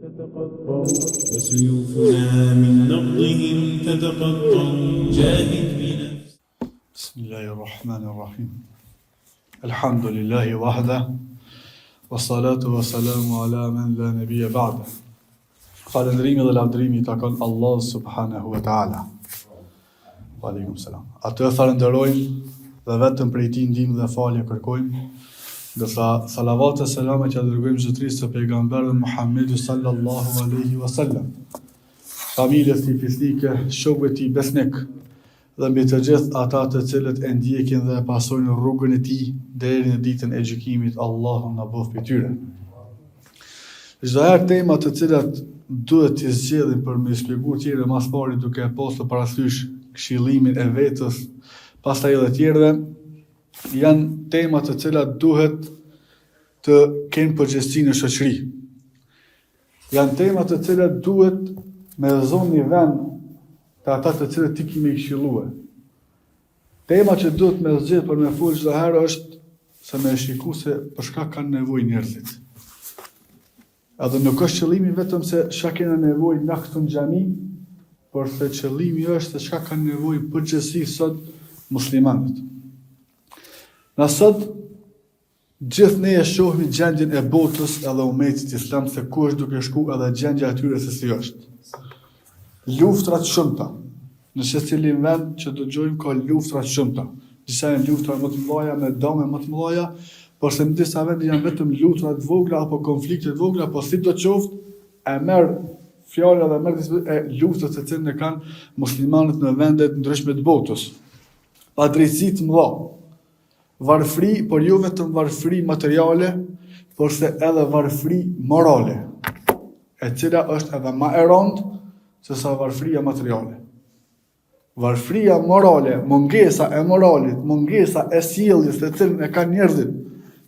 تتقطع وسيوفنا من نبضهم تتقطع جاهد بنفسك. بسم الله الرحمن الرحيم. الحمد لله وحده والصلاة والسلام على من لا نبي بعده. Falëndrimi dhe lavdërimi i takon Allah subhanahu wa ta'ala. Wa alaikum salam. Atë falenderojmë dhe vetëm prej tij ndihmë dhe falje kërkojmë. Ndërsa salavat e selame që dërgojmë zotërisë së pejgamberit Muhammedit sallallahu alaihi wasallam, familjes tij fisnike, shokëve tij besnik dhe mbi të gjithë ata të cilët e ndjekin dhe e pasojnë rrugën e tij deri në ditën e gjykimit, Allahu na bëf prej tyre. Çdo herë tema të cilat duhet t'i zgjedhim për me shpjeguar tjerë mas pari duke e pasur parasysh këshillimin e vetës, pastaj edhe tjerëve, janë tema të cilat duhet të kenë përgjegjësi në shoqëri. Janë tema të cilat duhet me zonë një vend të ata të cilët ti kemi këshilluar. Tema që duhet me zgjedh për me folë çdo herë është se me shikoj se për çka kanë nevojë njerëzit. Edhe nuk është qëllimi vetëm se çka kena nevojë na këtu në xhami, por se qëllimi është se çka kanë nevojë përgjithësisht sot muslimanët. Na sot gjithë ne e shohim gjendjen e botës edhe umetit islam se ku është duke shku edhe gjendja e tyre se si është. Luftra të shumta. Në secilin vend që dëgjojmë ka luftra të shumta. Disa janë luftra më të mëdha me dome më të mëdha, por se në disa vende janë vetëm lutra të vogla apo konflikte të vogla, po si do qoftë e merr fjala dhe merr e luftës të cilën e kanë muslimanët në vendet ndryshme të botës. Padrejtësi të mëdha, varfëri, por jo vetëm varfëri materiale, por se edhe varfëri morale, e cila është edhe më e rëndë se sa varfëria materiale. Varfëria morale, mungesa e moralit, mungesa e sjelljes të cilën e kanë njerëzit,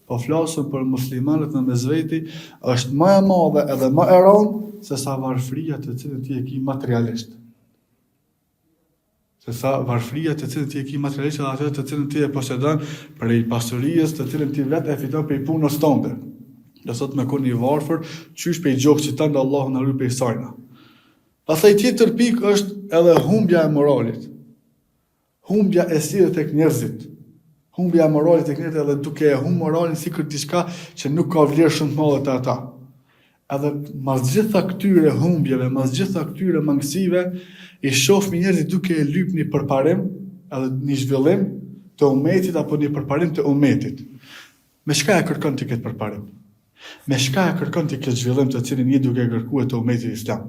po flasëm për muslimanët në mesveti, është më e madhe edhe më e rëndë se sa varfëria të cilën ti e ke materialisht. Se sa varfëria të cilën ti e ke materialisht edhe atë të cilën ti e posedon prej pasurisë të cilën ti vetë e fiton prej punës tënde. Do sot me koni varfër, qysh prej gjoksit tënd Allahu na ruaj prej sajna. Pastaj tjetër pikë është edhe humbja e moralit. Humbja e sjelljes tek njerëzit. Humbja e moralit tek njerëzit edhe duke e humbur moralin sikur diçka që nuk ka vlerë shumë të madhe te ata. Edhe mas gjitha këtyre humbjeve, mas gjitha këtyre mangësive, i shohim njerëzit duke e lypni një përparim, edhe një zhvillim të umetit apo një përparim të umetit. Me çka e kërkon ti këtë përparim? Me çka e kërkon ti këtë zhvillim të cilin je duke kërkuar të umetit islam?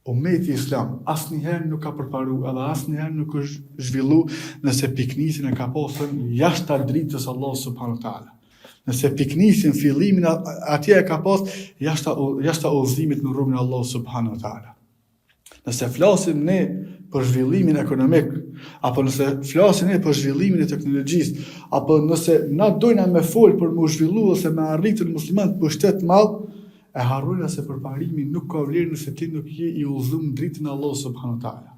Ummeti islam asnjëherë nuk ka përparu edhe asnjëherë nuk është zhvillu nëse piknisin e ka pasur jashtë dritës Allah subhanahu wa taala. Nëse piknisin fillimin atje e ka pas jashtë udhëzimit në rrugën e Allah subhanahu wa taala. Nëse flasim ne për zhvillimin ekonomik, apo nëse flasim ne për zhvillimin e teknologjisë, apo nëse na dojna me fol për mu zhvillu ose me arritën muslimanët pushtet madh, e harrojnë se përparimi nuk ka vlerë nëse ti nuk je i udhëzuar në dritën e Allah subhanahu wa taala.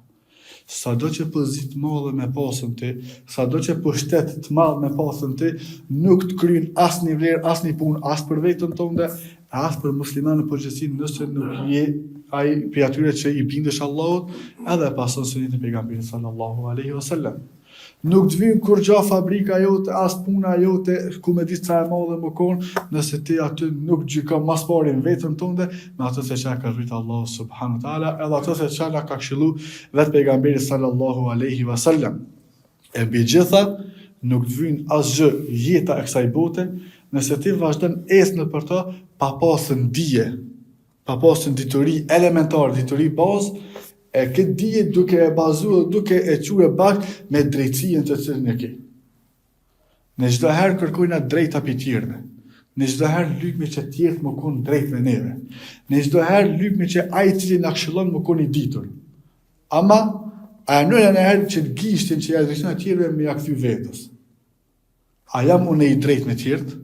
Sado që pozitë të madhe me pasën ti, sado që pushtet të madh me pasën ti, nuk të kryen asnjë vlerë, asnjë punë, as për veten tënde, as për muslimanë përgjithësi nëse nuk je ai prej atyre që i bindesh Allahut, edhe pason sunetin e pejgamberit sallallahu alaihi wasallam. Nuk të vjen kur gja fabrika jote, as puna jote, ku me ditë sa e madhe më konë, nëse ti aty nuk gjykon mas pari në vetën tënde, me atë se çka ka rritë Allah subhanahu wa taala, edhe atë se çka na ka këshillu vetë pejgamberi sallallahu alaihi wasallam. E mbi gjitha, nuk të vjen asgjë jeta e kësaj bote, nëse ti vazhdon esnë për ta pa pasur dije, pa pasur dituri elementar, dituri bazë, e këtë dije duke e bazuar, duke e quë bakt me drejtësinë të cilën e ke. Në çdo herë kërkojna drejta për tjerëve. Në çdo herë lypmi që tjerët më konë drejt me neve. Në çdo herë lypmi që ai i cili na këshillon më konë i ditur. Ama a nëna në herë që gishtin që ja drejton tjerëve me ja kthy vetës. A jam unë i drejt me tjerët?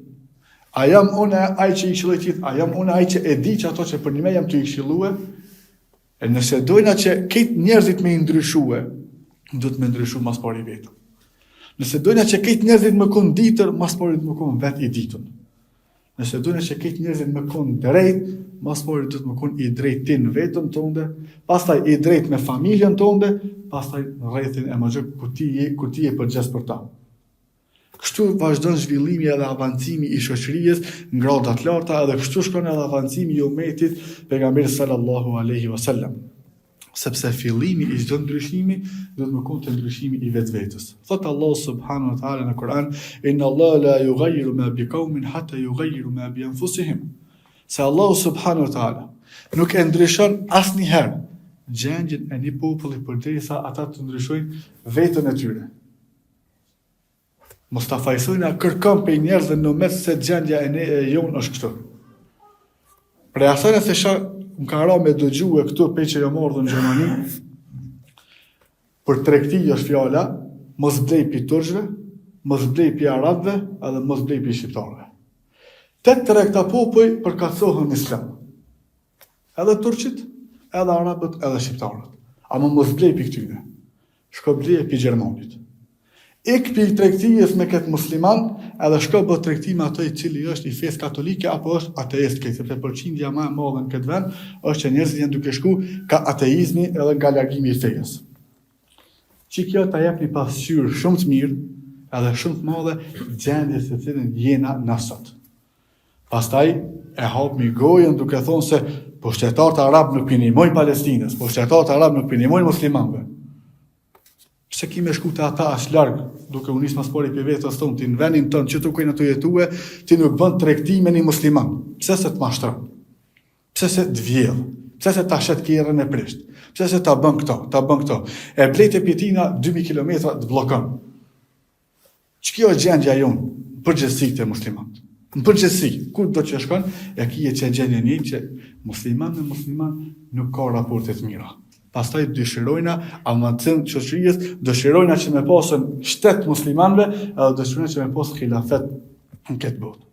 A jam unë ai që i këshilloj tjerët? A jam unë ai që e di që ato që për një jam të i këshilluar? E nëse dojna që këtë njerëzit me i ndryshue, do të me ndryshu mas pari vetëm. Nëse dojna që këtë njerëzit me konë ditër, mas pari të me konë vetë i ditën. Nëse duhet që këtë njerëzit me konë drejt, mas pari duhet me konë i drejt ti në vetën tënde, pastaj i drejt me familjen tënde, pastaj në rrethin e më gjë kur ti je përgjes për ta. Kështu vazhdon zhvillimi edhe avancimi i shoqërisë në grada të larta, edhe kështu shkon edhe avancimi i umetit pejgamberit sallallahu alaihi wasallam. Sepse fillimi i çdo ndryshimi do të më konë të ndryshimi i vetvetes. Thot Allah subhanahu wa taala në Kur'an, inna Allah la yughayyiru ma biqaumin hatta yughayyiru ma bi anfusihim. Se Allah subhanahu wa taala nuk e ndryshon asnjëherë gjendjen e një populli përderisa ata të ndryshojnë veten e tyre. Mos ta fajsojnë kërkon për njerëzve në mes se gjendja e jonë është kështu. Për asaj se më ka ra me dëgjue këtu pe që jo mordhën në Gjermani, për tregti është fjala, mos blej pi turqve, mos blej pi arabëve, edhe mos blej pi shqiptarëve. 8 tregta popull përkatësohen në islam. Edhe turqit, edhe arabët, edhe shqiptarët. Ama mos blej pi këtyne. Shko blej pi Gjermanit. Ik pi tregtijës me këtë musliman, edhe shko bë tregti me ato i cili është i fesë katolike apo është ateist, sepse përqindja më e madhe në këtë vend është që njerëzit janë duke shku ka ateizmi edhe nga largimi i fesë. Që kjo ta jep një pasqyrë shumë të mirë edhe shumë të madhe gjendjes së cilën jena na sot. Pastaj e hapmi gojën duke thonë se po shtetarët arab nuk pinimojnë Palestinës, po shtetarët arab nuk pinimojnë muslimanëve. Pse kime shku të ata as larg, duke u nis mas pari për vetës tonë, ti në venin tënë që të kujnë të jetue, ti nuk bën tregti me një musliman. Pse se të mashtron? Pse se të vjedh? Pse se ta shet kjerën e prisht? Pse se ta bën këto? E blejt e pjetina 2000 kilometra të blokon. Që kjo e gjendja jonë, përgjësi të musliman. Në përgjësi, kur do që shkon, e kje që gjendja një që musliman me musliman nuk ka raportet mira. Pastaj dëshirojna avancim shoqërisë, dëshirojna që me pasën shtet muslimanëve, edhe dëshirojna që me pasë khilafet në këtë botë.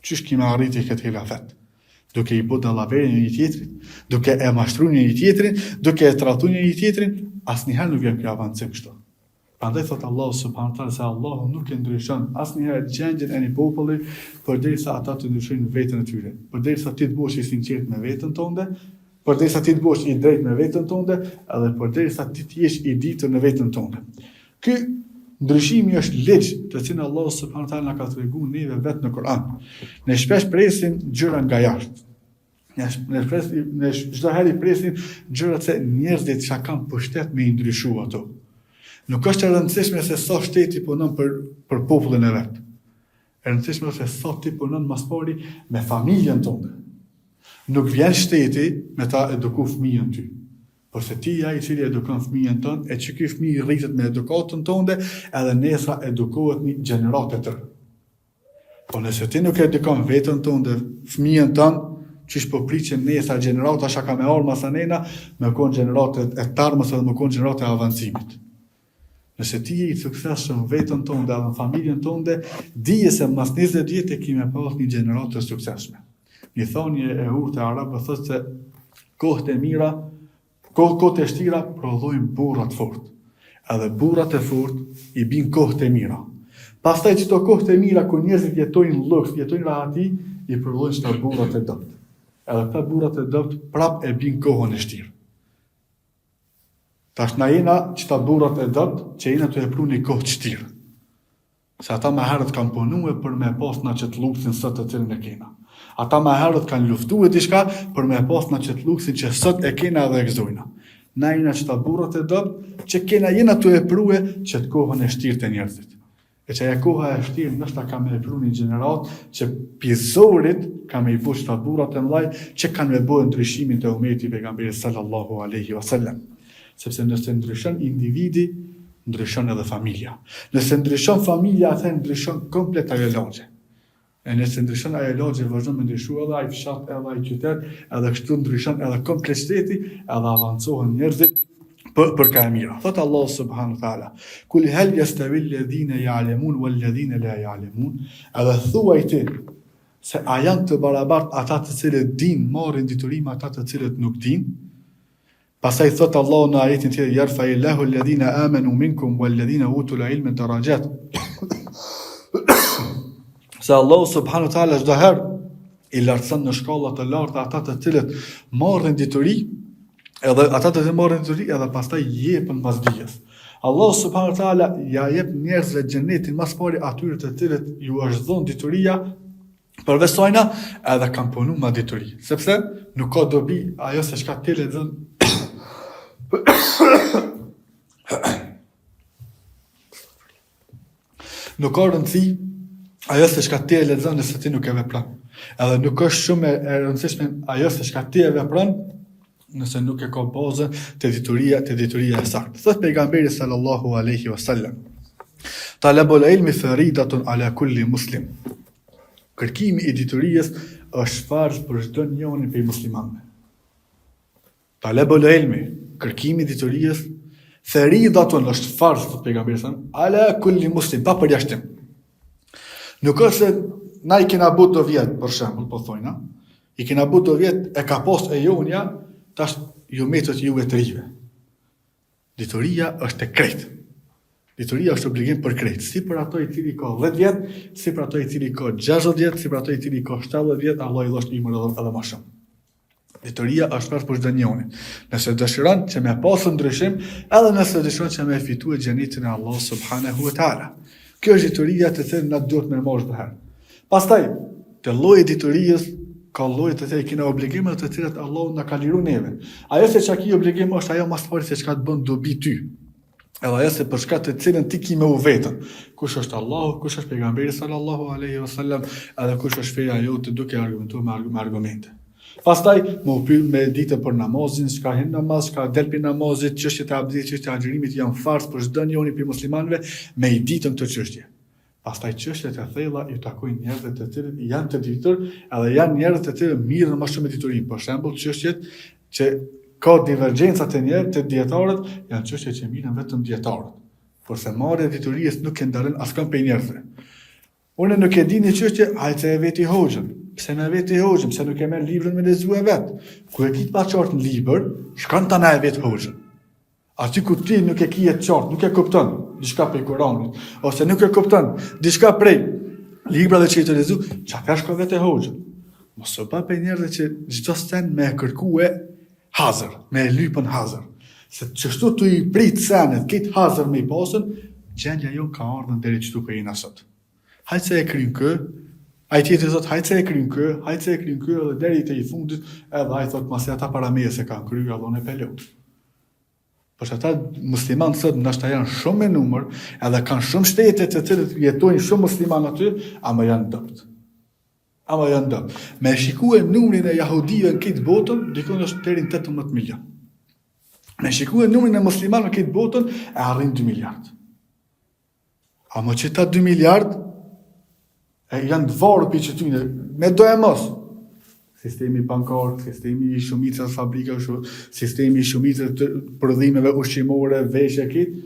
Qysh kime arriti këtë khilafet? Duke i bë dallaveri një tjetrit, duke e mashtruar një tjetrin, duke e tratuar një tjetrin, asnjëherë nuk vjen ky avancim kështu. Prandaj thot Allahu subhanahu wa taala se Allahu nuk e ndryshon asnjëherë gjendjen e një populli përderisa ata të ndryshojnë veten e tyre. Përderisa ti të bëhesh i sinqert me veten tënde, përderisa ti të bësh i drejtë me veten tënde, edhe përderisa ti të jesh i ditër në veten tënde. Ky ndryshimi është ligj të cilin Allahu subhanahu wa taala na ka treguar neve vetë në Kur'an. Ne shpesh presim gjëra nga jashtë. Ne çdo herë presim gjëra se njerëzit që kanë pushtet me i ndryshu ato. Nuk është e rëndësishme se sa shteti punon për popullin e vet. E rëndësishme është se sa ti punon mas pari me familjen tënde. Nuk vjen shteti me ta eduku fëmijën ty. Por se ti ja i cili edukon fëmijën tënd, e që ky fëmijë rritet me edukatën tënde, edhe nesra edukohet një gjenerat e tërë. Po nëse ti nuk edukon vetën tënde, fëmijën tënd, qysh po priqen nesra gjenerata shaka me arma sa nena, me konë gjenerat e tarmës edhe me konë gjenerat e avancimit. Nëse ti je i suksesshëm vetën tënde edhe në familjen tënde, dije se mas 20 vjet e kime pas një gjenerat të suksesshme. Një thonje e urtë e arabë thotë se kohët e mira, kohët e shtira prodhojnë burrat fort. Edhe burrat e fort i bin kohët e mira. Pastaj çdo kohët e mira ku njerëzit jetojnë luks, jetojnë rahati, i prodhojnë çdo burrat e dobët. Edhe këta burrat e dobët prap e bin kohën e shtirë. Tash na jena çta burrat e dobët që jena të epru një kohë të shtirë. Se ata më herët kanë punuar për me pas na çet luksin sot të cilën e kena. Ata më herët kanë luftuar diçka për me pas na çet luksin që sot e kena dhe e gëzojna. Na jena çta burrat e dobët që kena jena të eprue që të kohën e shtirë të njerëzit. E që aja koha e shtirë nështë ka me epru një gjenerat që pizorit ka me i bu çta burrat e mlaj që kanë me bojë ndryshimin të umeti pejgamberit sallallahu alaihi wasallam. Sepse nëse ndryshon individi, ndryshon edhe familja. Nëse ndryshon familja, atë ndryshon komplet ajo lagje. E nëse ndryshon ajo lagje, vazhdon me ndryshu edhe ai fshat, edhe ai qytet, edhe kështu ndryshon edhe komplet shteti, edhe avancohen njerëzit për ka e mira. Thot Allah subhanahu wa taala, kul hal yastawi alladhina ya'lamun wal ladhina la ya'lamun, edhe thuaj ti se a janë të barabart ata të cilët din, marrin diturim ata të cilët nuk din. Pastaj thot Allah në ajetin tjetër, yarfa illahu alladhina amanu minkum wal ladhina utul ilma darajat. Se Allah subhanahu wa taala çdo herë i lartëson në shkalla të larta ata të cilët marrin dituri, edhe ata të cilët marrin dituri edhe pastaj jepën pas dijes. Allah subhanahu wa taala ja jep njerëzve xhenetin mas pari atyre të cilët ju është dhënë dituria përveç sajna edhe kanë punu ma dituri. Sepse nuk ka dobi ajo se shka te lexon nuk ka rëndësi ajo se shka ti e lexon nëse ti nuk e vepron. Edhe nuk është shumë e rëndësishme ajo se shka ti e vepron nëse nuk e ka bazën te dituria e saktë. Thot pejgamberi sallallahu alaihi wasallam: Talabul ilmi faridatun ala kulli muslim. Kërkimi i diturisë është farz për çdo njeri prej muslimanëve. Talabul ilmi, kërkimi i diturisë, faridatun është farz për pejgamberin ala kulli muslim, pa përjashtim. Nuk është se na i kena bu do vjet, për shembull, po thojna, i kena bu do vjet e ka post e jonja, tash ju metët ju e të rive. Dituria është e krejt. Dituria është obligim për krejt, si për ato i cili ka 10 vjet, si për ato i cili ka 60 vjet, si për ato i cili ka 70 vjet, Allah i dhosht imër edhe më shumë. Dituria është farz për çdo njeri. Nëse dëshiron që me pasë ndryshim, edhe nëse dëshiron që me fitue xhenetin e Allah subhanahu wa taala. Kjo është dituria të cilën na duhet me marrë çdo herë. Pastaj, të lloji diturisë ka lloje të cilat kena obligime të cilat Allahu na ka liru neve. Ajo se çka ki obligim është ajo mas pari se çka të bën dobi ty. Edhe ajo se për shkak të cilën ti ki me u vetën. Kush është Allahu, kush është pejgamberi sallallahu alaihi wasallam, edhe kush është feja jote duke argumentuar me argumente. Pastaj më u pyet me ditën për namazin, çka hen namaz, çka del për namazit, çështjet e abdestit, çështjet e agjërimit janë farz për çdo njeri për muslimanëve me i ditën këtë çështje. Pastaj çështjet e thella i takojnë njerëzve të cilët janë të ditur, edhe janë njerëz të cilët mirën më shumë me diturinë. Për shembull, çështjet që ka divergjenca të njerëz të dietarët, janë çështje që mirën vetëm dietarët. Kurse marrja e diturisë nuk e ndalon askën prej njerëzve. Unë nuk e di një çështje, hajtë e veti hoxhën. Pse me veti hoxhën, pse nuk e merr librin me lexue vet. Ku e ki pa qartë në libër, shkon tani e vet hoxhën. Aty ku ti nuk e ki e qartë, nuk e kupton diçka prej Kuranit, ose nuk e kupton diçka prej librave që i të lexu, çka shko vetë hoxhën. Mos u pa për njerëzve që çdo sen me kërkue hazër, me lypën hazër. Se çështu tu i prit senet, këtë hazër me i pasën, gjendja jo ka ardhur deri këtu ku jena sot. Hajtë se e kryen kë, ai tjetri thot hajtë se e kryen kë, hajtë se e kryen kë edhe deri te i fundit, edhe ai thot masi ata para meje se kanë kryer Allahun e pelot. Por ata muslimanë sot ndoshta janë shumë me numër, edhe kanë shumë shtete të cilët jetojnë shumë muslimanë aty, ama janë dopt. Me shikue numrin e jahudive në këtë botën, dikon është deri në 18 milion. Me shikue numrin e muslimanëve në këtë botën, e arrin 2 miliard. Ama që ta 2 miliard, janë të varur për që tyne, me do e mos. Sistemi bankar, sistemi i shumicës fabrikave, sistemi i shumicës të prodhimeve ushqimore, veshje këtë,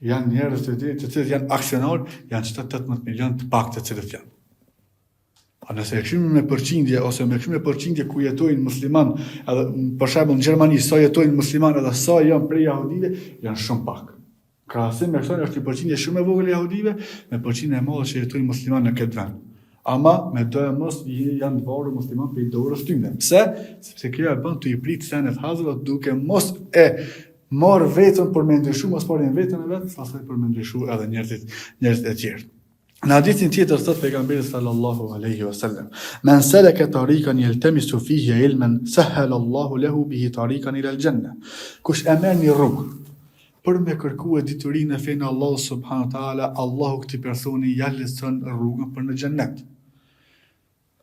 janë njerëz të cilët janë aksionar, janë qëta 18 milion të pak të cilët janë. A nëse e këshim me përqindje, ose me këshim me përqindje ku jetojnë musliman, edhe për shembull në Gjermani, sa jetojnë musliman edhe sa janë prej jahudive, janë shumë pak. Krahasim me këto është një përqindje shumë e vogël e jahudive, me përqindje e madhe që jetojnë musliman në këtë vend. Ama me do e mos janë të varur musliman për i dorës tyne. Pse? Sepse kjo e bën të i prit senet hazëve duke mos e marrë vetën për me ndryshu, mos parin vetën e vetë, pastaj për me ndryshu edhe njerëzit e tjerë. Në hadithin tjetër thot pejgamberi sallallahu alaihi wasallam: "Men salaka tariqan yaltamisu fihi ilman, sahhala Allahu lahu bihi tariqan ila al-janna." Kush e merr një rrugë për me kërkuar diturinë e fenë Allahu subhanahu wa taala, Allahu këtij personi ja lehtëson rrugën për në xhennet.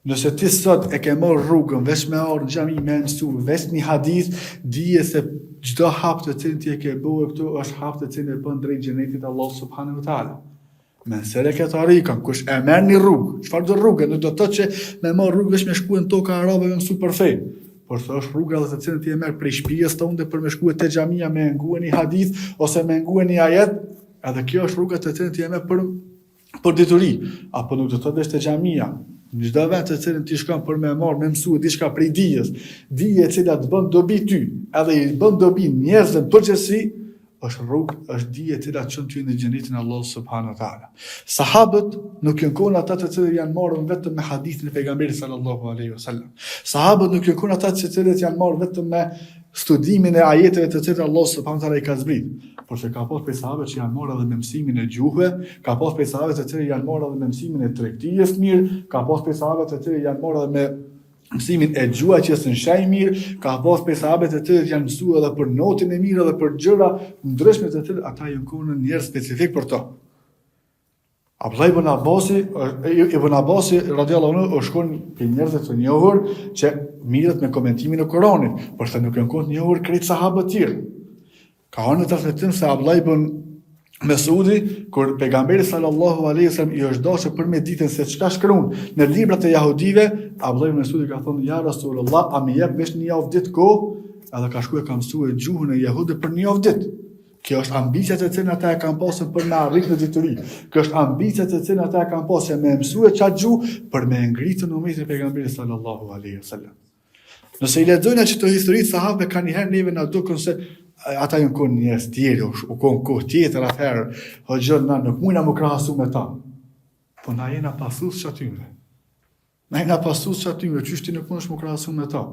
Nëse ti sot e ke marrë rrugën veç me ardhur në xhami me mësu, veç një hadith, dije se çdo hap të cilin ti e ke bërë këtu është hap të cilin e bën drejt xhenetit Allahu subhanahu wa taala. Men seleka tariqan, kush e merr një rrugë, çfarë do rrugë, nuk do të thotë që me marr rrugë veç me shkuën toka arabe me mësu për fe. Por është rruga dhe të cilën ti e merr prej shtëpisë tonë për me shkuar te xhamia me nguën një hadith ose me nguën një ajet, edhe kjo është rruga të cilën ti e merr për dituri, apo nuk do të thotë te xhamia. Në çdo vend të cilën ti shkon për me marr, me mësu diçka prej dijes, dije e cila të bën dobi ty, edhe i bën dobi njerëzve përgjithësi, është rrugë, është dije e cila çon ty në xhenetin e Allahut subhanahu wa taala. Sahabët nuk janë qenë ata të cilët janë marrën vetëm me hadithin e pejgamberit sallallahu alaihi wasallam. Sahabët nuk janë qenë ata të cilët janë marrë vetëm me studimin e ajeteve të cilat Allah subhanahu wa taala i ka zbrit, por se ka pas prej sahabëve që janë marrë edhe me mësimin e gjuhëve, ka pas prej sahabëve të cilët janë marrë edhe me mësimin e tregtisë mirë, ka pas prej sahabëve të cilët janë marrë edhe me mësimin e gjuhës në shaj mirë, ka pas prej sahabëve të cilët janë mësuar edhe për notin e mirë edhe për gjëra ndryshme të cilat ata janë qenë njerëz specifik për to. Abdullah ibn Abbasi radiallahu anhu është qenë për njerëzve të njohur që mirët me komentimin e Kuranit, por se nuk janë qenë të njohur krejt sahabët të tjerë. Ka në transmetim se Abdullah ibn Mesudi, kur pejgamberi sallallahu alaihi wasallam i është dashur për me ditën se çka shkruan në librat e jahudive, Abdullah ibn Mesudi ka thonë ja Rasulullah, a më jep vesh një javë ditë kohë, edhe ka shkuar ka mësuar gjuhën e jehudëve për një javë ditë. Kjo është ambicia të cilën ata e kanë pasur për me arritur në dituri. Kjo është ambicia të cilën ata e kanë pasur me mësuar çfarë gjuhë për me ngritur në umetin e pejgamberit sallallahu alaihi wasallam. Nëse i lexojnë çdo histori të sahabëve, kanë një herë neve na duken se ata janë qenë njerëz të tjerë, u kanë kohë tjetër atëherë, hoxhën na nuk mundna më krahasu me ta. Po na jena pasues çatyre. Na jena pasues çatyre, çështë nuk mundesh më krahasu me ta.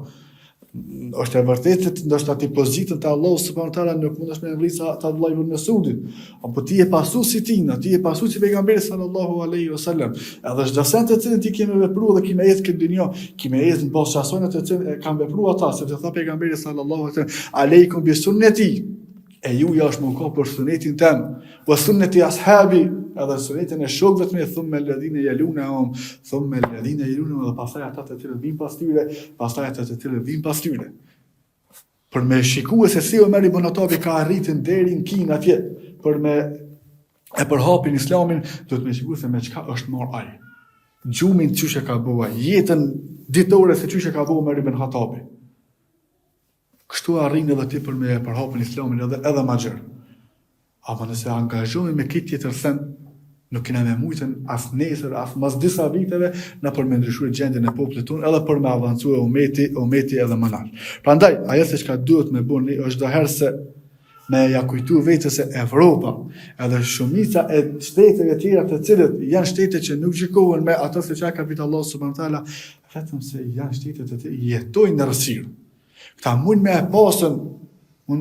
Është e vërtetë se ndoshta ti pozitën te Allahu subhanahu wa taala nuk mundesh me ngrit sa Abdullah ibn Mesudit, apo ti je pasues i tij, ti je pasues i pejgamberit sallallahu alaihi wasallam. Edhe çdo sent të cilën ti kemi vepruar dhe kemi ecë këtë dunjë, kemi ecë në bosë asojnë të cilën kanë vepruar ata, sepse tha pejgamberi sallallahu alaihi wasallam, aleikum bi sunnati, e ju është më ka për sunetin tem, wa sunnati ashabi, edhe sunetin e shokëve të mi, thumma alladhina yalunhum, dhe pastaj ata të cilët vijnë pas tyre, pastaj ata të cilët vijnë pas tyre. Për me shikuar se si Omer ibn Khattabi ka arritur deri në Kinë atje, për me e përhapin Islamin, duhet me shikuar se me çka është marr ai. Gjumin çysh e ka bëu ai, jetën ditore se çysh e ka bëu Omer ibn Khattabi. Kështu arrin edhe ti për me përhapin Islamin edhe ma gjërë. Apo nëse angazhohemi me këtë tjetër sen, nuk kena me mujtën as nesër, as mas disa viteve, në për me ndryshuar gjendjen e popullit tonë, edhe për me avancuar umeti edhe më lart. Prandaj, ajo se çka duhet me bëni është doherë se me ja kujtu vetës se Evropa, edhe shumica e shteteve tjera të cilët janë shtete që nuk gjikohen me ato se çka ka vit Allah subhanahu wa taala, vetëm se janë shtete të cilët jetojnë në rësirë. Këta mund me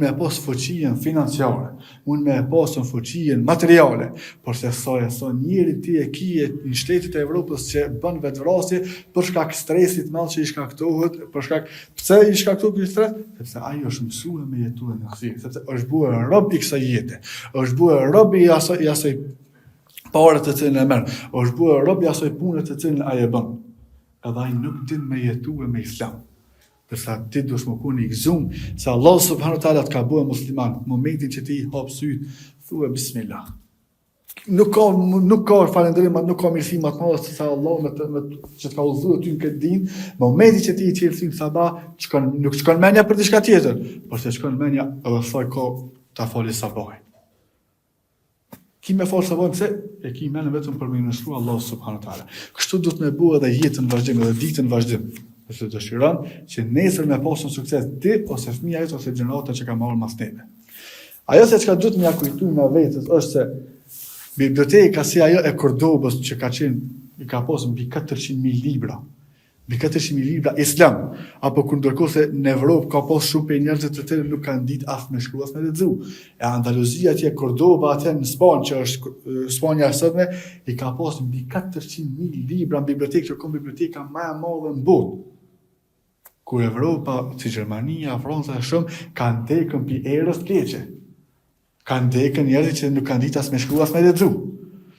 e pas fuqien financiare, mund me e pasën fuqien materiale, por se sa njeri ti e kije në shtetit e Evropës që bën vetvrasje për shkak stresit madh që i shkaktohet, për shkak pse i shkaktohet ky stres, sepse ai është mësuar me jetuar në rrezik, sepse është bërë rob i kësaj jete, është bërë rob i asaj pare të cilën e merr, është bërë rob i asaj pune të cilën ai e bën. Edhe ai nuk din me jetuar me Islam. Përsa ti duhet më koni i gëzum se Allah subhanahu wa taala të ka bëu musliman. Në momentin që ti hap syt, thuaj bismillah. Nuk ka falënderim, nuk ka mirësi më të madhe se sa Allah me që të ka udhëzuar ty në këtë din. Në momentin që ti i qel syt sabah, nuk shkon mendja për diçka tjetër, por se shkon mendja edhe thoj ko ta fali sabahin. Ki me falë sabah se e ki mendën vetëm për me nështruar Allah subhanahu wa taala. Kështu duhet me bëu edhe jetën vazhdim, edhe ditën vazhdim. Nëse dëshiron që nesër me pasën sukses ti ose fëmija jot ose gjenerata që ka marrë mas neve. Ajo se çka duhet m'ja kujtuar me vetës është se biblioteka si ajo e Kordobës që ka qenë i ka pasur mbi 400.000 libra. Mbi 400.000 libra islam, apo kur ndërkohë se në Evropë ka pas shumë për njerëz të cilët nuk kanë ditë as me shkruas me lexu. E Andaluzia atje, Kordoba atje në Spanjë, që është Spanja e sotme, i ka pasur mbi 400.000 libra në bibliotekë, që ka biblioteka më e madhe në botë. Kur Evropa, si Gjermania, Franca e shumë, kanë tekën pi erës të keqe. Kanë tekën njerëzit që nuk kanë ditë as me shkruas me lexu.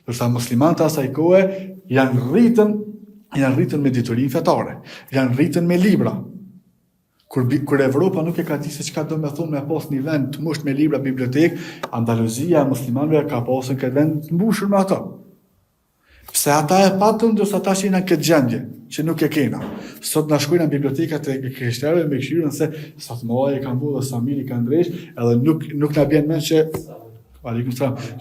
Përsa muslimanët asaj kohe janë rritën me diturin fetare, janë rritën me libra. Kur Evropa nuk e ka di se çka do me thonë me pas një vend të musht me libra bibliotek, Andaluzia e muslimanëve ka pasën këtë vend të mbushur me ato. Pse ata e patën, dërsa ata që jena këtë gjendje, që nuk e kena. Sot na shkojnë në bibliotekat e krishterëve me këshirën se sot mëdha e kanë bu dhe Samiri kanë ndresh, edhe nuk na bjen mend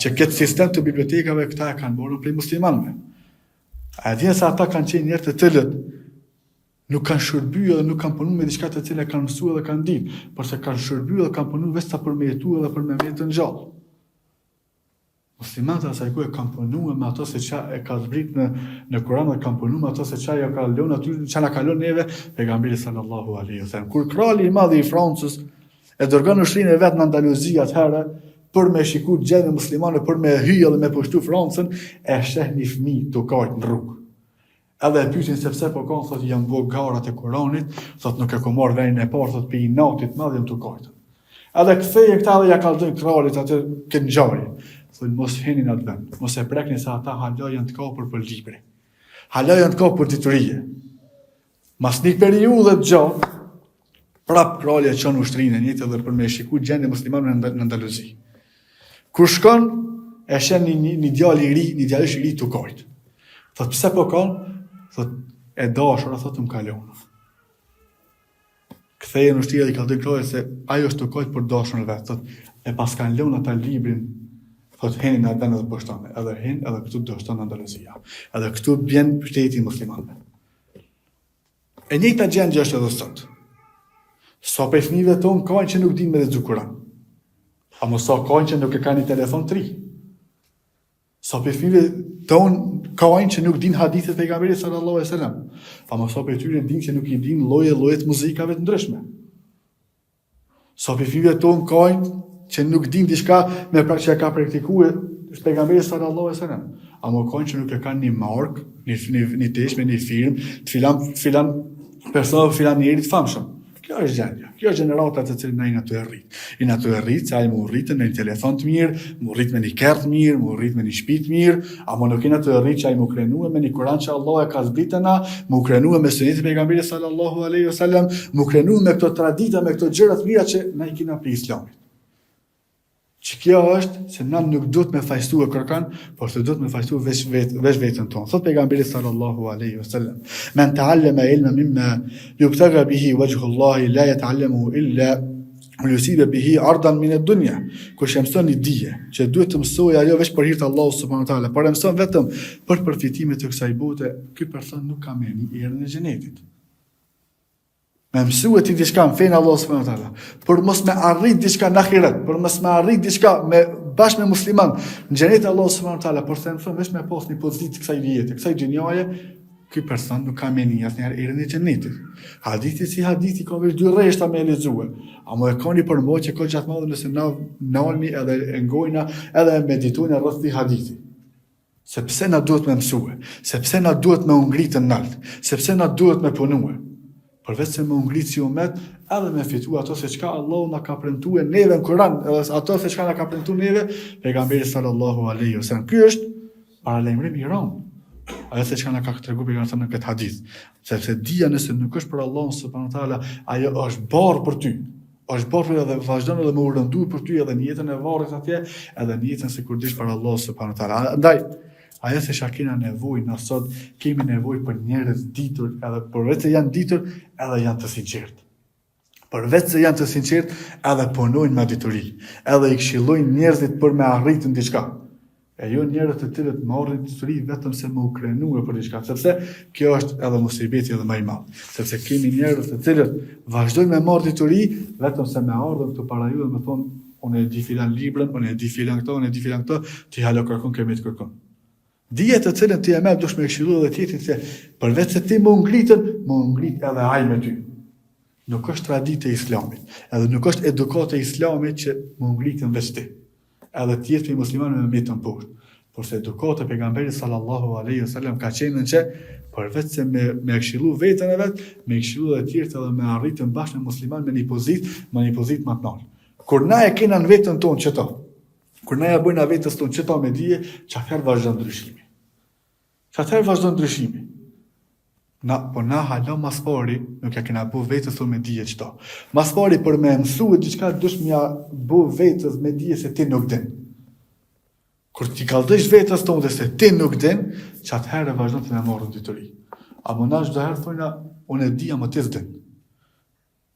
që këtë sistem të bibliotekave këta e kanë bërë prej muslimanëve. A dhe se ata kanë qenë njerëz të cilët nuk kanë shërbyer dhe nuk kanë punuar me diçka të cilën kanë mësuar dhe kanë ditë, por se kanë shërbyer dhe kanë punuar vetëm për me jetuar dhe për me jetën gjallë. Muslimanët asaj ku e kanë punuar me ato se çka e ka zbrit në Kur'an dhe kanë punuar me ato se çka ja ka lënë aty, çka na ka lënë neve pejgamberi sallallahu alaihi wasallam. Kur krali i madh i Francës e dërgon ushtrinë e vet në Andaluzi atëherë për me shikuar gjendjen muslimane, për me hyjë dhe me pushtu Francën, e sheh një fëmijë tukajt në rrugë. Edhe e pyesin se pse po kanë, thotë janë bë garat e Kuranit, thotë nuk e ka marrë vendin e parë, thotë pe i natit madh jam tukajt. Edhe kthehej këta dhe ja kallzojnë kralit atë këtë ngjarje. Thonë mos heni në atë vend, mos e prekni se ata hala janë të kapur për libri. Hala janë të kapur për diturie. Mas një periudhë të gjatë, prap krali e çon ushtrinë e njëjtë edhe për me shikuar gjendjen muslimane në Andaluzi. Kur shkon, e shen një djalë i ri, një djalësh i ri tukajt. Thotë pse po kanë? Thotë e dashura, thotë më kalon. Kthehen në ushtria dhe i ka dhënë krajë se ajo është tukajt për dashurën e vet. Thotë e pas kanë lënë ata librin, thotë heni në vend edhe bështane, edhe hen edhe këtu do shton Andaluzia. Edhe këtu bjen shteti muslimanëve. E njëjta gjendje është edhe sot. Sa për fëmijëve tonë kanë që nuk dinë me lexu Kur'an. Ama sa kanë që nuk e kanë një telefon të ri. Sa për fëmijëve tonë kanë që nuk dinë hadithet e pejgamberit sallallahu alaihi wasallam. Ama sa për tyre dinë që nuk i dinë lloje të muzikave të ndryshme. Sa për fëmijëve tonë kanë që nuk dinë diçka me që ka praktikuar pejgamberi sallallahu alaihi wasallam. Ama kanë që nuk e kanë një mark, një teshme, një firmë, të filan person, filan njerit famshëm. Kjo është gjendja. Kjo është gjenerata të cilën ai na të rrit. I na të rrit se ai më rritën me një telefon të mirë, më rrit me një kerr të mirë, më rrit me një shtëpi të mirë, ama nuk i na të rrit që ai më krenuar me një Kur'an që Allah e ka zbritur na, më krenuar me sunetin e pejgamberit sallallahu alaihi wasallam, më krenuar me këto tradita, me këto gjëra të mira që na i kena për Islamin. Që kjo është se na nuk duhet me fajstu e kërkan, por se duhet me fajstu veç vetën tonë. Thot pejgamberi sallallahu alaihi wasallam: "Men ta'allama ilman mimma yubtagha bihi wajhu Allah la yata'allamuhu illa yusiba bihi 'ardan min ad-dunya." Kush e mëson një dije që duhet të mësojë ajo vetëm për hir të Allahut subhanahu wa taala, por e mëson vetëm për përfitimin e kësaj bote, ky person nuk ka merr një erën e xhenetit. Me mësue ti diçka në fejnë Allah subhanahu wa taala, për mos me arrit diçka në ahiret, për mos me arrit diçka bashkë me musliman në xhenet Allah subhanahu wa taala, por se mëson vetëm me pas një pozitë kësaj vjete, kësaj dynjaje, ky person nuk ka meni asnjëherë erën e xhenetit. Hadithi si hadithi ka veç dy rreshta me lexuar, ama e kanë për që ka gjatë madhe nëse na nalmi edhe e ngojna edhe meditojna rreth këtij hadithi. Sepse na duhet me mësue, sepse na duhet me ngritën nalt, sepse na duhet me punue. Përveç se me ngritë si umet, edhe me fitu ato se çka Allah na ka premtuar neve në Kur'an, edhe ato se çka na ka premtuar neve pejgamberi sallallahu alaihi wasallam. Ky është paralajmërim i rëndë. Ajo se çka na ka treguar pejgamberi në këtë hadith, sepse dia nëse nuk është për Allahun subhanahu wa taala, ajo është barr për ty. Është barr edhe vazhdon edhe më urëndu për ty edhe në jetën e varrit atje, edhe në jetën se kur dish për Allah subhanahu wa taala. Andaj ajo se shakina nevojë na sot, kemi nevojë për njerëz ditur, edhe përveç se janë ditur, edhe janë të sinqertë. Përveç se janë të sinqertë, edhe punojnë me dituri, edhe i këshillojnë njerëzit për me arritën diçka. E jo njerëz të cilët marrin dituri vetëm se më u krenuar për diçka, sepse kjo është edhe musibeti edhe më i madh. Sepse kemi njerëz të cilët vazhdojnë me marrë dituri vetëm se me ardhur këtu para juve me thonë unë e di filan librin, unë e di filan këto, unë e di filan këto, ti hala kërkon kemi të kërkon. Dije të cilën ti e merr dush me këshillu edhe tjetrin se përveç se ti më ngritën, më ngrit edhe ai me ty. Nuk është traditë e Islamit, edhe nuk është edukata e Islamit që më ngritën veç ti. Edhe ti je musliman me mjetën poshtë. Por se edukata e pejgamberit sallallahu alaihi wasallam ka qenë që përveç se me këshillu veten e vet, me këshillu edhe tjerët edhe me arritën bashkë me musliman me një pozitë më të lartë. Kur na e kena në veten tonë çeto, kur na ja bëjna vetes tonë çeto me dije, çfarë vazhdon ndryshimi. Çfarë vazhdon ndryshimi. Po na hala mas pari, nuk ja kena bu vetës tonë me dije çto. Mas pari për me mësue diçka dush me ja bu vetës me dije se ti nuk din. Kur ti kallësh vetës tonë dhe se ti nuk din, çatëherë vazhdon të më marrë dituri. Apo na çdo herë thonë unë e di ama ti s'din.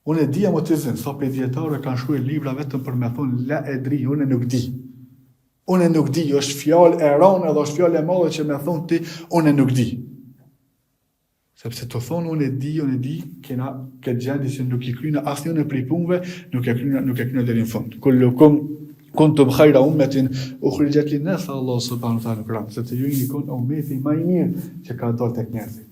Unë e di ama ti s'din, sa pe dietarë kanë shkruar libra vetëm për me thonë la edri, unë nuk di. Unë nuk di, është fjalë e rënë edhe është fjalë e madhe që më thon ti, unë nuk di. Sepse të thonë unë e di, kena këtë gjendje që nuk i kryna asnjë në prej punëve, nuk e kryna deri në fund. Kullukum kuntum khayra ummatin ukhrijat lin-nas, Allah subhanahu wa taala Kur'an, se të ju jeni kon ummeti më i mirë që ka dalë tek njerëzit.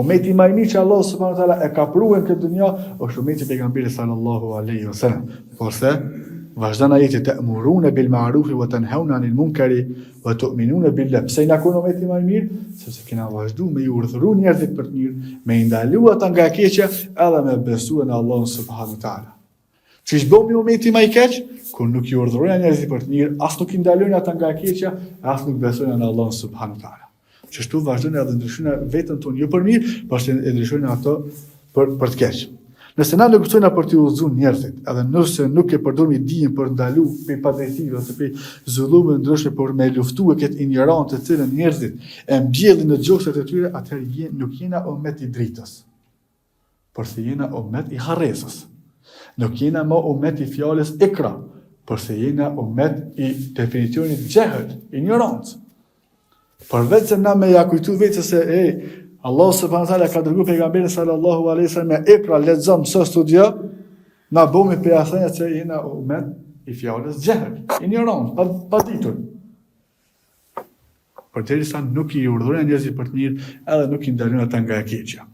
Ummeti më i mirë që Allah subhanahu wa taala e ka pruar këtë dunjë është ummeti i pejgamberit sallallahu alaihi wasallam. Porse vazhdon ajeti ta'muruna bil ma'ruf wa tanhauna 'anil munkari wa tu'minuna billah. Pse na kon ummeti më i mirë? Sepse kena vazhduar me i urdhëruar njerëzit për të mirë, me i ndaluar ata nga e keqja, edhe me besuar në Allah subhanahu wa taala. Çish bëmi ummeti më i keq? Kur nuk i urdhërojnë njerëzit për të mirë, as nuk i ndalojnë ata nga e keqja, as nuk besojnë në Allah subhanahu wa taala. Çështu vazhdojnë edhe ndryshojnë veten tonë jo për mirë, por se e ndryshojnë ato për të keq. Nëse na negocojnë për të udhëzuar njerëzit, edhe nëse nuk e përdorim dijen për ndalu pe padrejtive ose pe zullume ndryshme për me luftuar këtë ignorancë të cilën njerëzit e mbjellin në gjoksat e tyre, atëherë nuk jena ummet i dritës, por se jena ummet i harresës. Nuk jena më ummet i fjalës ikra, por se jena ummet i definicionit jehel, ignorancë. Përveç se na me ja kujtu vetë se Allah subhanahu wa taala ka dërguar pejgamberin sallallahu alaihi wasallam me ikra, lexom, so studio, na bëmi për asaj se jena ummet i fjalës jehel, ignorancë, pa ditur. Përderisa nuk i urdhërojnë njerëzit për të mirë, edhe nuk i ndalojnë ata nga e keqja.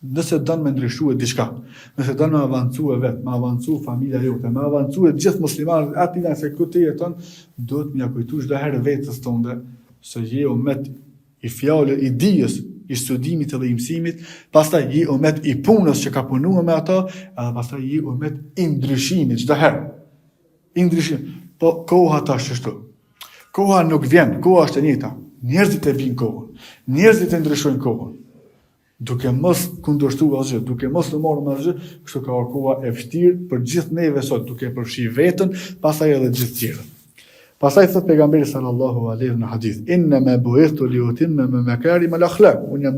Nëse don me ndryshuar diçka, nëse don me avancuar vetë, me avancuar familja jote, me avancuar gjithë muslimanët aty nëse ku ti jeton, duhet më ja kujtosh çdo herë vetes tonë se je ummet i fjalës, i dijes, i studimit dhe i mësimit, pastaj je ummet i punës që ka punuar me ata, edhe pastaj je ummet i ndryshimit çdo herë. I ndryshim. Po koha tash ashtu. Koha nuk vjen, koha është e njëjta. Njerëzit e vinë kohën. Njerëzit e ndryshojnë kohën. Duke mos kundërshtuar asgjë, duke mos të marrë asgjë, kështu ka koha e vështirë për gjithë neve sot, duke përfshi veten, pastaj edhe gjithë tjerët. Pastaj thot pejgamberi sallallahu alaihi në hadith, inna ma bu'ithtu li utimma makarim al-akhlaq. Unë jam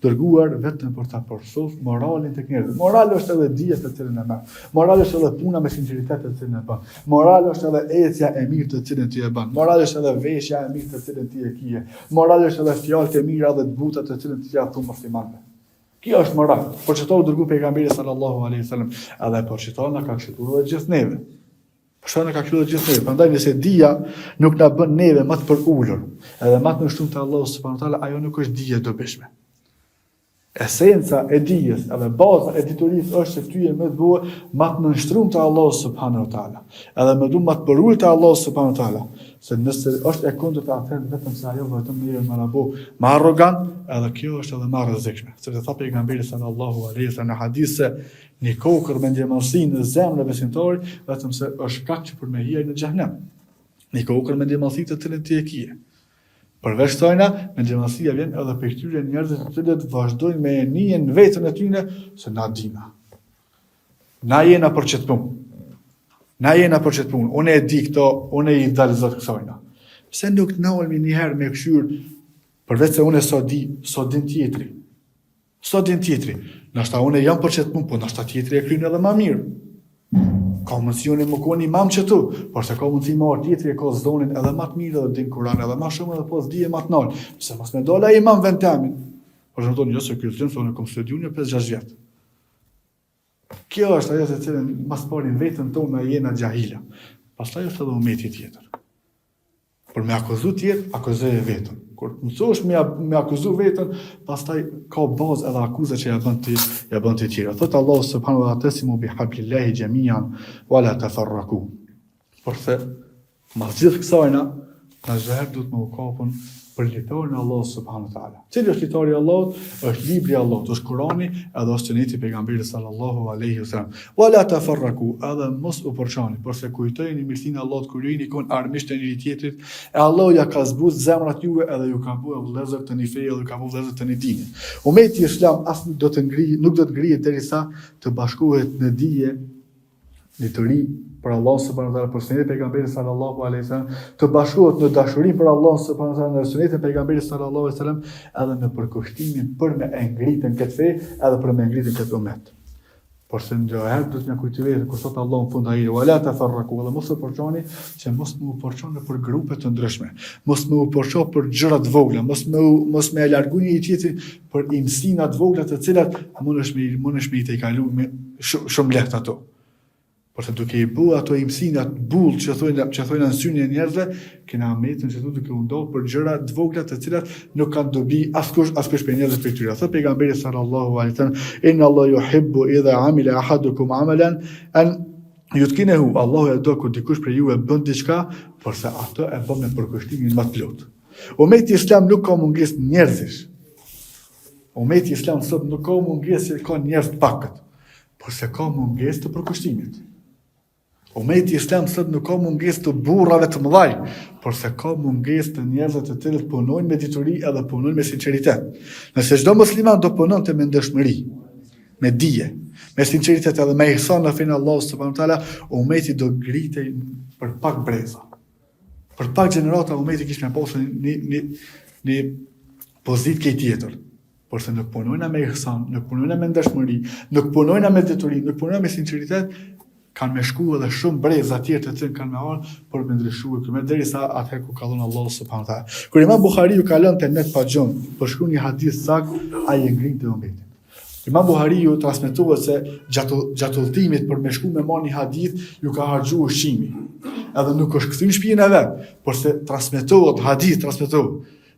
dërguar vetëm për ta përsosur moralin tek njerëzit. Morali është edhe dija të cilën e bën. Morali është edhe puna me sinqeritet të cilën e bën. Morali është edhe ecja e mirë të cilën ti e bën. Morali është edhe veshja e mirë të cilën ti e kije. Morali është edhe fjalët e mira dhe të buta të cilën ti ja thon muslimanëve. Kjo është moral. Por çfarë u dërgoi pejgamberi sallallahu alaihi wasallam, edhe por çfarë na ka shituar edhe gjithë neve. Përshka në ka kështu dhe gjithë neve. Prandaj nëse dija nuk na bën neve më të përullur, edhe më të nështruar te Allahu subhanahu wa taala, ajo nuk është dije e dobishme. Esenca e dijes, edhe baza e diturisë është se ty e më të duhet më të nështruar te Allahu subhanahu wa taala. Edhe më duhet më të përullur te Allahu subhanahu wa taala. Se nëse është e kundërta atëherë vetëm se ajo vetëm neve më na bë më arrogant, edhe kjo është edhe më rrezikshme. Sepse tha pejgamberi sallallahu alaihi wasallam në hadith se një kokër me ndjemallsi në zemrën e besimtarit, vetëm se është shkak që për me hijë në xhenem. Një kokër me ndjemallsi të cilën ti e kije. Përveç kësajna, ndjemallësia vjen edhe për këtyre njerëzve të cilët vazhdojnë me nijen vetën e tyre se na dina. Na jena për çet punë. Na jena për çet punë. Unë e di këto, unë i idealizoj kësajna. Pse nuk na ulmi një herë me këshyr përveç se unë sot din tjetri. Sot din tjetri. Nashta unë jam për çet punë, po nashta tjetri e kryen edhe më mirë. Ka mundësione më koni imam që tu, por se ka mundësi marrë tjetri e ka zonin edhe më të mirë dhe din Kur'an edhe më shumë edhe pas dije më të nalë. Pse mos me dola imam vend temin. Por më thonë jo se ky se unë kam studiuar në 5-6 vjet. Kjo është ajo se cilën mas parin vetën tonë na jena xahila. Pastaj është edhe ummeti tjetër. Por me akuzu tjetër, akuzoje vetën. Kur mësosh me akuzu vetën, pastaj ka bazë edhe akuza që ja bën ti tjera. Thot Allah subhanahu wa ta'ala tasimu bihablillahi jami'an wala tafarraqu. Porse mas gjithë kësajna, na zëherë duhet me u kapën për litarin e Allahut subhanahu wa ta'ala. Cili është litari i Allahut? Është libri i Allahut, është Kurani, edhe është suneti i pejgamberit sallallahu alaihi wasallam. Wala tafarraqu, edhe mos u përçani, por se kujtojeni mirësinë e Allahut kur jeni kon armisht të njëri tjetrit, e Allahu ja ka zbut zemrat juve edhe ju ka bërë vëllezër të një feje dhe ka bërë vëllezër të një dini. Ummeti islam as nuk do të ngrihet derisa të bashkohet në dije, në të ri për Allah subhanahu wa taala, për sunetin e pejgamberit sallallahu alaihi wasallam, të bashkohet në dashuri për Allah subhanahu wa taala, në sunetin e pejgamberit sallallahu alaihi wasallam, edhe në përkushtimin për me ngritën këtë fe, edhe për me ngritën këtë ummet. Por se ndërherë do të na kujtohet kur thot Allahu në fund ajit wala tafarraqu, dhe mos u porçoni që mos më u porçoni për grupe të ndryshme, mos më u porço për gjëra të vogla, mos më largu një tjetrin për imsina të vogla të cilat mundesh me i të kalu me shumë lehtë ato. Por se duke i bu ato imsina të bull që thonë në syrin e njerëzve, kena metën që duke u ndohë për gjëra të vogla të cilat nuk kanë dobi askush për njerëzve për tyre. Thot pejgamberi sallallahu alaihi wasallam, inna Allah yuhibbu idha amila ahadukum amalan an yutqinehu. Allahu e do kur dikush për ju e bën diçka, por se ato e bën me përkushtimin më të plotë. Ummeti islam nuk ka mungesë njerëzish. Ummeti islam sot nuk ka mungesë që ka njerëz të pakët, por se ka mungesë të përkushtimit. Ummeti islam sot nuk ka mungesë të burrave të mëdhaj, por se ka mungesë të njerëzve të cilët punojnë me dituri edhe punojnë me sinqeritet. Nëse çdo musliman do punonte me ndeshmëri, me dije, me sinqeritet edhe me ihsan në fenë Allahu subhanahu wa taala, ummeti do ngritej për pak breza. Për pak gjenerata ummeti kishte pasur një pozitë ke tjetër. Por se nuk punojnë me ihsan, nuk punojnë me ndeshmëri, nuk punojnë me dituri, nuk punojnë me sinqeritet, kanë me shku edhe shumë breza tjerë të cilën kanë me ardhur për me ndryshuar këmbë derisa atëherë ku ka dhënë Allahu subhanahu wa taala. Kur Imam Buhariu ka lënë te net pa gjon, për shkruan një hadith sakt, ai e ngrinte ummetin. Imam Buhariu transmetohet se gjatë udhëtimit për me shku me marrë një hadith ju ka harxhuar ushqimi. Edhe nuk është kthyer në shtëpinë e vet, por se transmetohet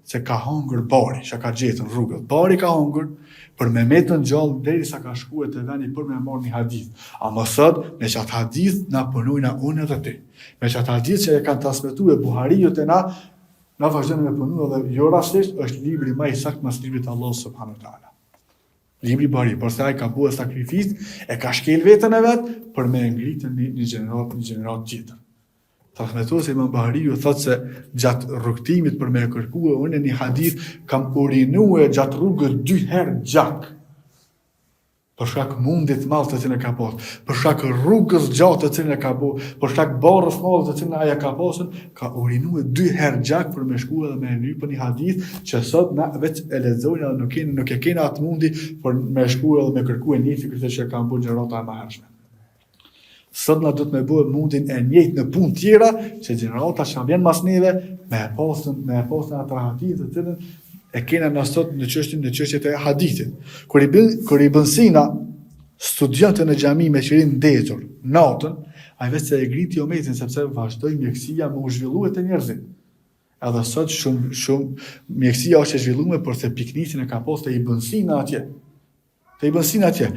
se ka hongër bari, që ka gjetur në rrugët. Bari ka hongër për me metën gjallë derisa ka shkuar te veni për me marrë një hadith. Ama sot me çat hadith na punojna unë edhe ti. Me çat hadith që e kanë transmetuar Buhariu te na vazhdojmë me punu edhe jo rastisht është libri më i saktë mas librit të Allahut subhanahu wa taala. Libri Buhari, por se ai ka bërë sakrificë, e ka shkel veten e vet për me ngritur një gjenerat tjetër. Transmetuesi Imam Buhariu thotë se gjatë rrugtimit për me kërkuar unë një hadith kam urinuar gjatë rrugës 2 herë gjak. Për shkak mundit të madh të cilën e ka pasur, për shkak rrugës gjatë të cilën e ka bërë, për shkak barrës madhe të cilën ai ka pasur, ka urinuar 2 herë gjak për me shkuar dhe me lypë një hadith që sot na vetë e lexojnë edhe nuk e kena atë mundi për me shkuar dhe me kërkuar një fikë që kanë bërë gjenerata e mëhershme. Sot na do të me bëhe mundin e njëjtë në punë tjera, që gjenerata që vjen mas neve, me e pasën atë hadith të cilën e kena në sot në çështjet e hadithit. Kur i bën Sina studiante në xhami me qirin ndetur, natën, ai vetë se e griti umetin sepse vazhdoi mjekësia me u zhvilluar te njerëzit. Edhe sot shumë mjekësia është e zhvilluar, por se piknikin e ka pasur te Ibn Sina atje.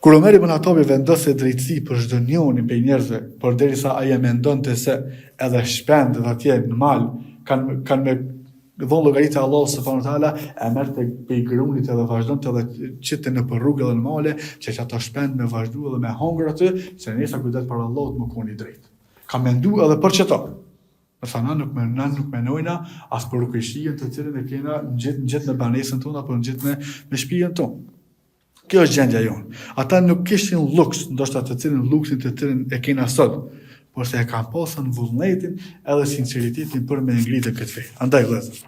Kur Omer ibn Hatabi vendose drejtësi për çdo njëri prej njerëzve, por derisa ai e mendonte se edhe shpendët atje në mal kanë me dhon llogaritë e Allahut subhanahu wa taala, e merrte pe grunit edhe vazhdonte edhe çite në rrugë edhe në male, që ata shpend me vazhdu edhe me hongër aty, se nesa kujdet për Allahut më koni drejt. Ka menduar edhe për çeto. Nësa na nuk menojna as për rukëshien të cilën e kena në në banesën tonë apo në me shtëpinë tonë. Kjo është gjendja jonë. Ata nuk kishin luks, ndoshta të cilin luksin të cilin e kena sot, por se e kanë pasur vullnetin edhe sinqeritetin për me ngritë këtë fe. Andaj vëllezër,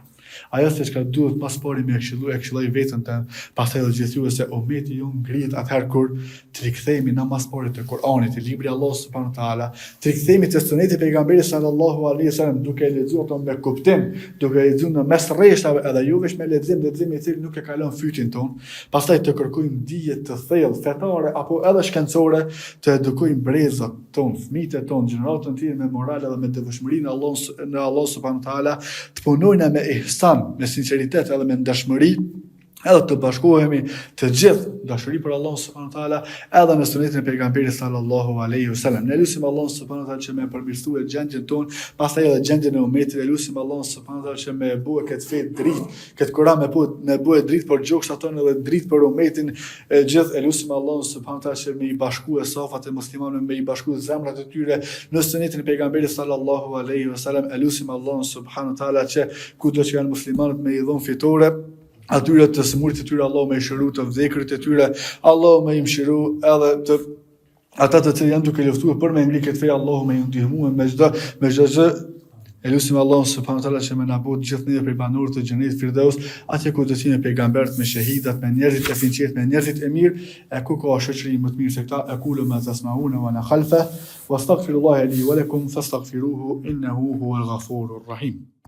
ajo se çka duhet pas pari me këshilloj veten tën, pastaj do gjithë se ummeti ju ngrihet atëherë kur të rikthehemi në mas pari të Kuranit, të librit Allah subhanahu wa taala, të rikthehemi te sunetit e pejgamberit sallallahu alaihi wasallam, duke lexuar ato me kuptim, duke lexuar në mes rreshtave edhe jo vetëm me lexim i cili nuk e kalon fytin ton, pastaj të kërkojmë dije të thellë fetare apo edhe shkencore, të edukojmë brezat ton, fëmijët ton, gjeneratën tjetër me moral edhe me devotshmërinë në Allah subhanahu wa taala, të punojnë me ihsan, me sinqeritet edhe me ndeshmëri, edhe të bashkohemi të gjithë dashuri për Allah subhanahu wa taala edhe në sunetin e pejgamberit sallallahu alaihi wasallam. Ne lutim Allah subhanahu wa taala që me përmirësojë gjendjen tonë, pastaj edhe gjendjen e ummetit, ne lutim Allah subhanahu wa taala që me bëjë këtë fe dritë, këtë Kur'an me bëjë dritë për gjoksat tonë edhe dritë për ummetin e gjithë. Ne lutim Allah subhanahu wa taala që me i bashkuë safat e muslimanëve, me i bashkuë zemrat e tyre në sunetin e pejgamberit sallallahu alaihi wasallam. Ne lutim Allah subhanahu wa taala që kudo që janë muslimanët me i dhon fitore, atyre të sëmurit e tyre, Allah me i shëru të vdekrit e tyre, Allah me i mëshiru edhe të ata të cilë janë duke luftuar për me ngri këtë fe, Allah me i ndihmu me çdo E lutim Allahun subhanahu wa taala që më na bëj gjithë ne prej banorëve të xhenetit Firdaus, atje ku do të jemi pejgamberët, me shahidat, me njerëzit e sinqertë, me njerëzit e mirë, e ku ka shoqëri më të mirë se këta. Aqulu ma tasma'una wa ana khalfa wastaghfirullaha li wa lakum fastaghfiruhu innahu huwal ghafurur rahim.